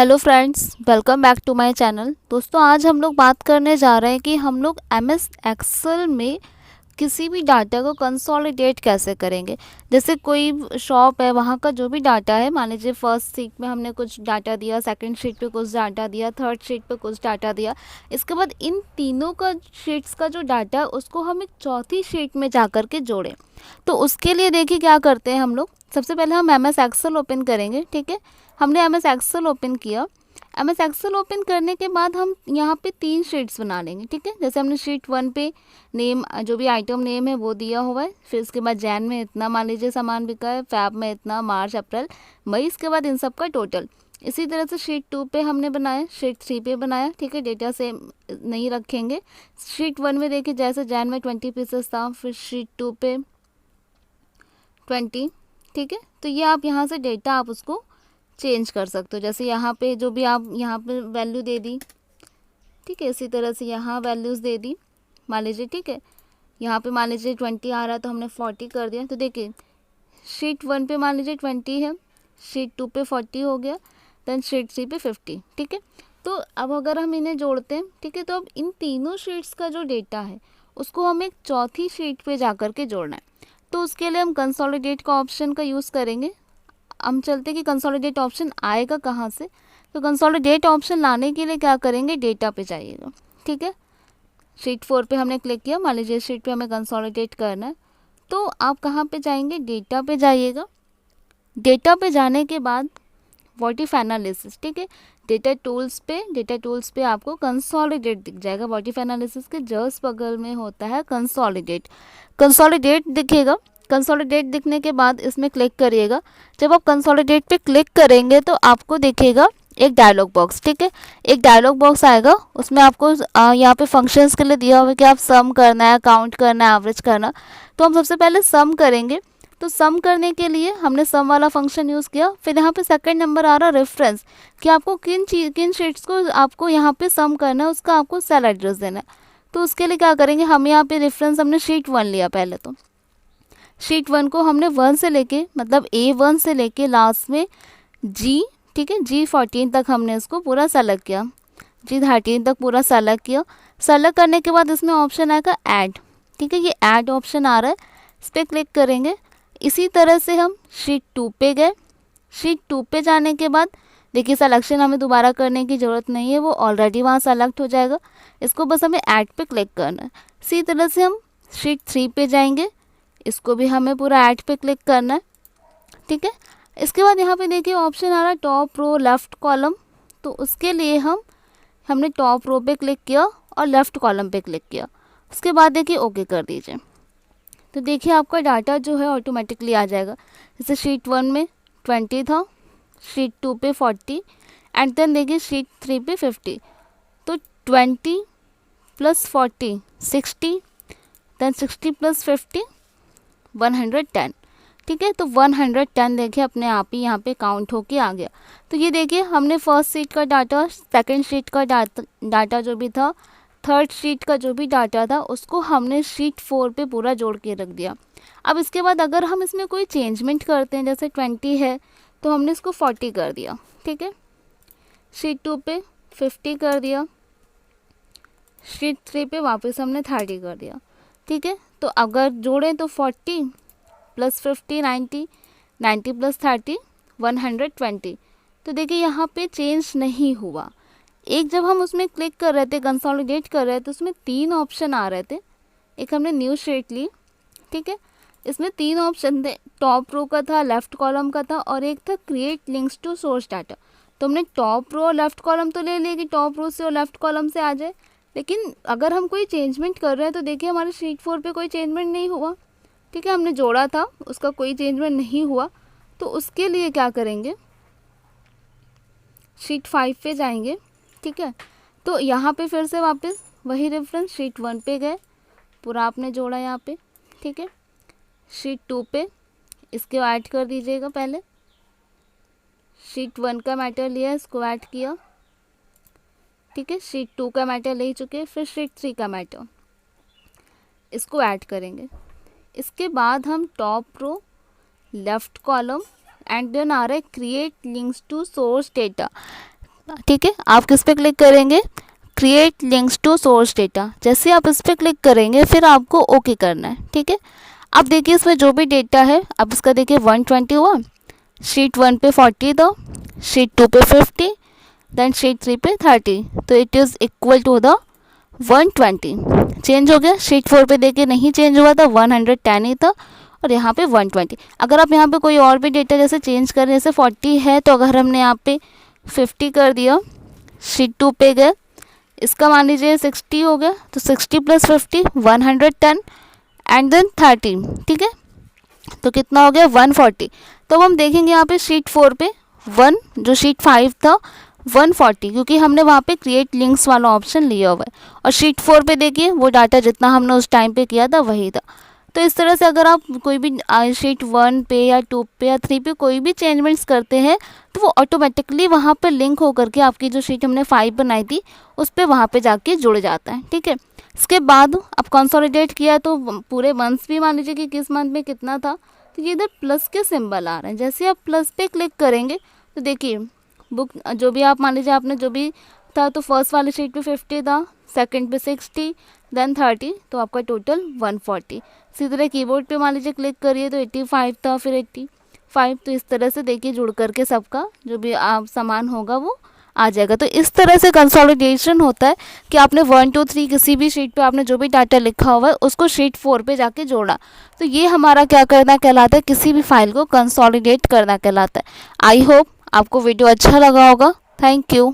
Hello friends, welcome back to my channel. दोस्तों, आज हम लोग बात करने जा रहे हैं कि हम लोग एमएस एक्सेल में किसी भी डाटा को कंसोलिडेट कैसे करेंगे। जैसे कोई शॉप है, वहाँ का जो भी डाटा है, मान लीजिए फर्स्ट शीट में हमने कुछ डाटा दिया, सेकंड शीट पे कुछ डाटा दिया, थर्ड शीट पे कुछ डाटा दिया। इसके बाद इन तीनों का शीट्स का जो डाटा है उसको हम एक चौथी शीट में जा कर के जोड़ें। तो उसके लिए देखिए क्या करते हैं हम लोग। सबसे पहले हम एमएस एक्सेल ओपन करेंगे। ठीक है, हमने एमएस एक्सेल ओपन किया। एमएस एक्सेल ओपन करने के बाद हम यहाँ पे 3 शीट्स बना लेंगे। ठीक है, जैसे हमने शीट 1 पे नेम, जो भी आइटम नेम है वो दिया हुआ है। फिर उसके बाद जैन में इतना मान लीजिए सामान बिका है, फैब में इतना, मार्च अप्रैल मई, इसके बाद इन सब का टोटल। इसी तरह से शीट 2 पे हमने बनाया, शीट 3 पे बनाया। ठीक है, डेटा सेम नहीं रखेंगे। शीट 1 में देखिए जैसे जैन में 20 पीसेस था, फिर शीट 2 पे 20। ठीक है, तो ये आप यहाँ से डेटा आप उसको चेंज कर सकते हो। जैसे यहाँ पे जो भी आप यहाँ पे वैल्यू दे दी, ठीक है, इसी तरह से यहाँ वैल्यूज़ दे दी मान लीजिए। ठीक है, यहाँ पे मान लीजिए 20 आ रहा है तो हमने 40 कर दिया। तो देखिए शीट 1 पे मान लीजिए 20 है, शीट 2 पे 40 हो गया, देन शीट 3 पे 50। ठीक है, तो अब अगर हम इन्हें जोड़ते हैं, ठीक है, तो अब इन तीनों शीट्स का जो डेटा है उसको हमें एक चौथी शीट पे जा कर के जोड़ना है। तो उसके लिए हम कंसोलिडेट का ऑप्शन का यूज़ करेंगे। हम चलते कि कंसोलिडेट ऑप्शन आएगा कहाँ से। तो कंसोलिडेट ऑप्शन लाने के लिए क्या करेंगे, डेटा पे जाइएगा। ठीक है, शीट 4 पे हमने क्लिक किया, मान लीजिए शीट पे हमें कंसोलिडेट करना है, तो आप कहाँ पे जाएंगे, डेटा पे जाइएगा। डेटा पे जाने के बाद व्हाट इफ एनालिसिस, ठीक है, डेटा टूल्स पे आपको कंसोलिडेट दिख जाएगा। व्हाट इफ एनालिसिस के जस्ट बगल में होता है कंसोलिडेट। कंसोलिडेट दिखेगा। कंसोलिडेट दिखने के बाद इसमें क्लिक करिएगा। जब आप कंसोलिडेट पे क्लिक करेंगे तो आपको दिखेगा एक डायलॉग बॉक्स। ठीक है, एक डायलॉग बॉक्स आएगा, उसमें आपको यहाँ पे फंक्शंस के लिए दिया हुआ है कि आप सम करना है, काउंट करना है, एवरेज करना। तो हम सबसे पहले सम करेंगे। तो सम करने के लिए हमने सम वाला फंक्शन यूज़ किया। फिर यहाँ पे सेकंड नंबर आ रहा रेफरेंस, कि आपको किन शीट्स को आपको यहाँ पे सम करना है, उसका आपको सेल एड्रेस देना है। तो उसके लिए क्या करेंगे, हम यहाँ पे रेफरेंस हमने शीट 1 लिया। पहले तो शीट 1 को हमने 1 से लेके, मतलब A1 से लेके लास्ट में G, ठीक है, G14 तक हमने इसको पूरा सेलेक्ट किया। G13 तक पूरा सेलेक्ट किया। सेलेक्ट करने के बाद इसमें ऑप्शन आएगा ऐड। ठीक है, ये ऐड ऑप्शन आ रहा है, इस पर क्लिक करेंगे। इसी तरह से हम शीट 2 पे गए। शीट 2 पे जाने के बाद देखिए सिलेक्शन हमें दोबारा करने की ज़रूरत नहीं है, वो ऑलरेडी वहाँ सेलेक्ट हो जाएगा। इसको बस हमें ऐड पे क्लिक करना है। इसी तरह से हम शीट 3 पे जाएंगे, इसको भी हमें पूरा ऐड पे क्लिक करना है। ठीक है, इसके बाद यहाँ पे देखिए ऑप्शन आ रहा है टॉप रो लेफ़्ट कॉलम। तो उसके लिए हमने टॉप रो पे क्लिक किया और लेफ़्ट कॉलम पे क्लिक किया। उसके बाद देखिए ओके कर दीजिए। तो देखिए आपका डाटा जो है ऑटोमेटिकली आ जाएगा। जैसे शीट 1 में 20 था, शीट 2 पे 40, एंड देन देखिए शीट 3 पे 50। तो 20 प्लस 40 60, देन 60 प्लस 50 110। ठीक है, तो 110 देखिए अपने आप ही यहाँ पे काउंट होके आ गया। तो ये देखिए हमने फर्स्ट शीट का डाटा, सेकंड शीट का डाटा जो भी था, थर्ड शीट का जो भी डाटा था, उसको हमने शीट 4 पे पूरा जोड़ के रख दिया। अब इसके बाद अगर हम इसमें कोई चेंजमेंट करते हैं, जैसे 20 है तो हमने इसको 40 कर दिया। ठीक है, शीट 2 पे 50 कर दिया, शीट 3 पे वापस हमने 30 कर दिया। ठीक है, तो अगर जोड़ें तो 40 प्लस 50 90, 90 प्लस 30 120। तो देखिए यहाँ पे चेंज नहीं हुआ। एक जब हम उसमें क्लिक कर रहे थे, कंसोलिडेट कर रहे थे, उसमें 3 ऑप्शन आ रहे थे। एक हमने न्यू शीट ली। ठीक है, इसमें 3 ऑप्शन थे, टॉप रो का था, लेफ़्ट कॉलम का था, और एक था create links to source data. तो हमने टॉप रो और लेफ़्ट कॉलम तो ले लिया कि टॉप रो से और लेफ़्ट कॉलम से आ जाए, लेकिन अगर हम कोई चेंजमेंट कर रहे हैं तो देखिए हमारे शीट 4 पे कोई चेंजमेंट नहीं हुआ। ठीक है, हमने जोड़ा था, उसका कोई चेंजमेंट नहीं हुआ। तो उसके लिए क्या करेंगे, शीट 5 पे जाएंगे। ठीक है, तो यहाँ पे फिर से वापस वही रेफरेंस, शीट 1 पे गए, पूरा आपने जोड़ा यहाँ पे। ठीक है, शीट 2 पे इसके ऐड कर दीजिएगा। पहले शीट 1 का मैटर लिया, इसको ऐड किया। ठीक है, शीट 2 का मैटर ले चुके, फिर शीट 3 का मैटर, इसको ऐड करेंगे। इसके बाद हम top row, left column, and then आ रहा है create links to source data. ठीक है, आप किस पे क्लिक करेंगे, create links to source data. जैसे आप इस पर क्लिक करेंगे फिर आपको ओके करना है। ठीक है, अब देखिए इसमें जो भी डेटा है, अब इसका देखिए 120 हुआ, शीट 1 पे 40 था, शीट 2 पे 50, देन शीट 3 पे 30, तो it is equal to the 120। Change हो गया। शीट 4 पे देखिए नहीं चेंज हुआ था, 110 ही था, और यहाँ पे 120। अगर आप यहाँ पे कोई और भी डेटा जैसे चेंज करें, जैसे 40 है तो अगर हमने यहाँ पे 50 कर दिया, शीट 2 पे गए, इसका मान लीजिए 60 हो गया, तो 60 प्लस 50 110 एंड देन 30। ठीक है, तो कितना हो गया 140। तो हम देखेंगे यहाँ पे शीट 4 पे जो शीट 5 था 140, क्योंकि हमने वहाँ पे क्रिएट लिंक्स वाला ऑप्शन लिया हुआ है, और शीट 4 पे देखिए वो डाटा जितना हमने उस टाइम पे किया था वही था। तो इस तरह से अगर आप कोई भी शीट 1 पे या 2 पे या 3 पे कोई भी चेंजमेंट्स करते हैं तो वो ऑटोमेटिकली वहाँ पे लिंक होकर के आपकी जो शीट हमने 5 बनाई थी उस पर वहाँ पे जाके जुड़ जाता है। ठीक है, इसके बाद अब कंसोलिडेट किया तो पूरे मंथ्स भी मान लीजिए कि किस मंथ में कितना था, तो ये इधर प्लस के सिंबल आ रहे हैं। जैसे आप प्लस पे क्लिक करेंगे तो देखिए बुक जो भी आप मान लीजिए आपने जो भी था, तो फर्स्ट वाली शीट पे 50 था, सेकंड पे 60, देन 30, तो आपका टोटल 140। इसी तरह कीबोर्ड पे मान लीजिए क्लिक करिए तो 85 था, फिर 85, तो इस तरह से देखिए जुड़ करके सबका जो भी आप सामान होगा वो आ जाएगा। तो इस तरह से कंसोलिडेशन होता है कि आपने 1 2 3 किसी भी शीट पे आपने जो भी डाटा लिखा हुआ है उसको शीट 4 पे जाके जोड़ा, तो ये हमारा क्या करना कहलाता है, किसी भी फाइल को कंसोलिडेट करना कहलाता है। आई होप आपको वीडियो अच्छा लगा होगा। Thank you.